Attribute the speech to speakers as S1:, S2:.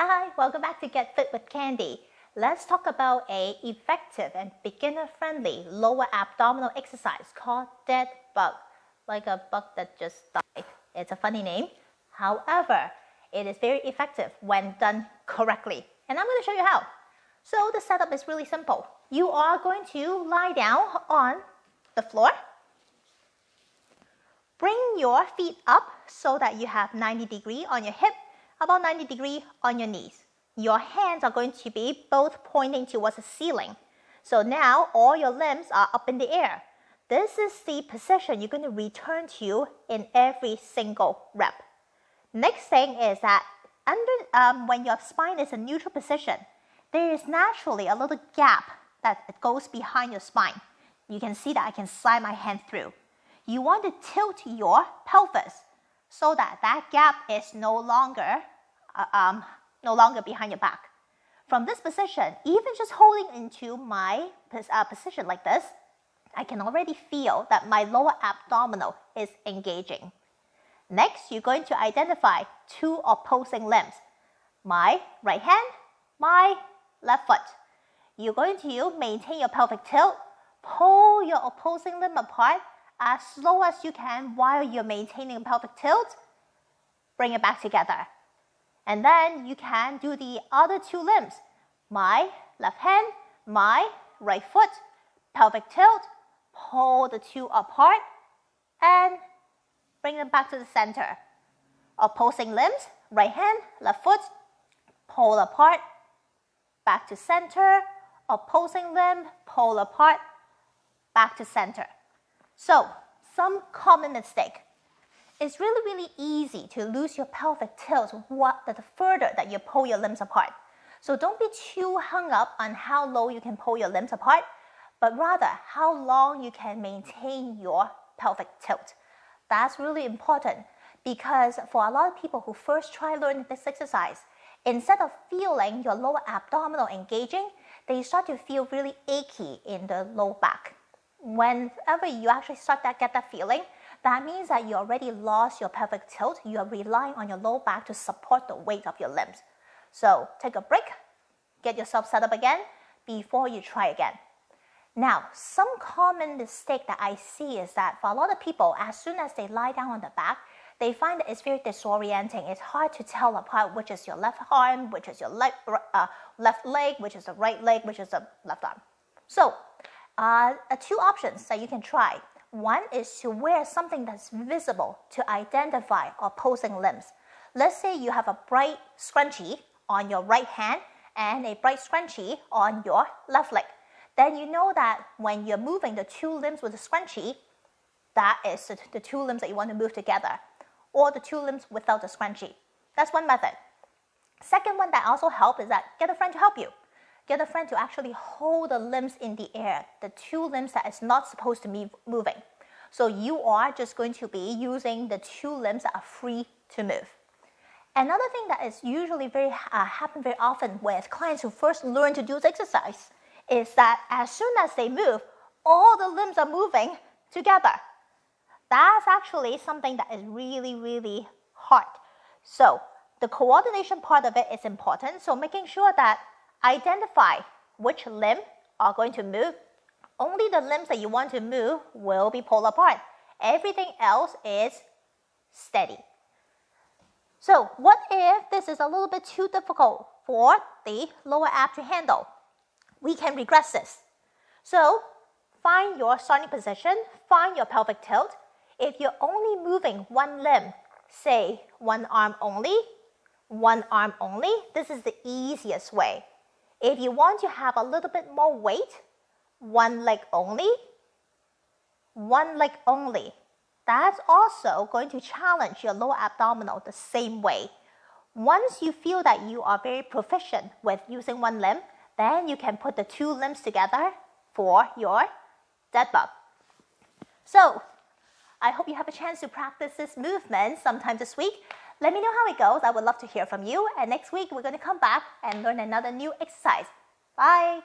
S1: Hi, welcome back to Get Fit with Candy. Let's talk about an effective and beginner-friendly lower abdominal exercise called dead bug, like a bug that just died. It's a funny name. However, it is very effective when done correctly. And I'm going to show you how. So the setup is really simple. You are going to lie down on the floor. Bring your feet up so that you have 90 degrees on your hip, about 90 degrees on your knees. Your hands are going to be both pointing towards the ceiling. So now all your limbs are up in the air. This is the position you're going to return to in every single rep. Next thing is that when your spine is in neutral position, there is naturally a little gap that goes behind your spine. You can see that I can slide my hand through. You want to tilt your pelvis so that that gap is no longer behind your back. From this position, even just holding into my position like this, I can already feel that my lower abdominal is engaging. Next, you're going to identify two opposing limbs. My right hand, my left foot. You're going to maintain your pelvic tilt, pull your opposing limb apart as slow as you can while you're maintaining pelvic tilt. Bring it back together. And then you can do the other two limbs. My left hand, my right foot, pelvic tilt, pull the two apart and bring them back to the center. Opposing limbs, right hand, left foot, pull apart, back to center, opposing limb, pull apart, back to center. So, some common mistake. It's really easy to lose your pelvic tilt the further that you pull your limbs apart. So don't be too hung up on how low you can pull your limbs apart, but rather how long you can maintain your pelvic tilt. That's really important because for a lot of people who first try learning this exercise, instead of feeling your lower abdominal engaging, they start to feel really achy in the low back. Whenever you actually start to get that feeling, that means that you already lost your pelvic tilt. You are relying on your low back to support the weight of your limbs. So take a break, get yourself set up again before you try again. Now, some common mistake that I see is that for a lot of people, as soon as they lie down on the back, they find that it's very disorienting. It's hard to tell apart which is your left arm, which is your left leg, which is the right leg, which is the left arm. So, two options that you can try. One is to wear something that's visible to identify opposing limbs. Let's say you have a bright scrunchie on your right hand and a bright scrunchie on your left leg. Then you know that when you're moving the two limbs with the scrunchie, that is the two limbs that you want to move together, or the two limbs without the scrunchie. That's one method. Second one that also helps is that get a friend to help you. Get a friend to actually hold the limbs in the air, the two limbs that is not supposed to be moving. So you are just going to be using the two limbs that are free to move. Another thing that is usually happen very often with clients who first learn to do this exercise is that as soon as they move, all the limbs are moving together. That's actually something that is really hard. So the coordination part of it is important. So making sure that identify which limb are going to move. Only the limbs that you want to move will be pulled apart. Everything else is steady. So what if this is a little bit too difficult for the lower ab to handle? We can regress this. So find your starting position, find your pelvic tilt. If you're only moving one limb, say one arm only, this is the easiest way. If you want to have a little bit more weight, one leg only. That's also going to challenge your lower abdominal the same way. Once you feel that you are very proficient with using one limb, then you can put the two limbs together for your dead bug. So, I hope you have a chance to practice this movement sometime this week. Let me know how it goes. I would love to hear from you. And next week, we're going to come back and learn another new exercise. Bye!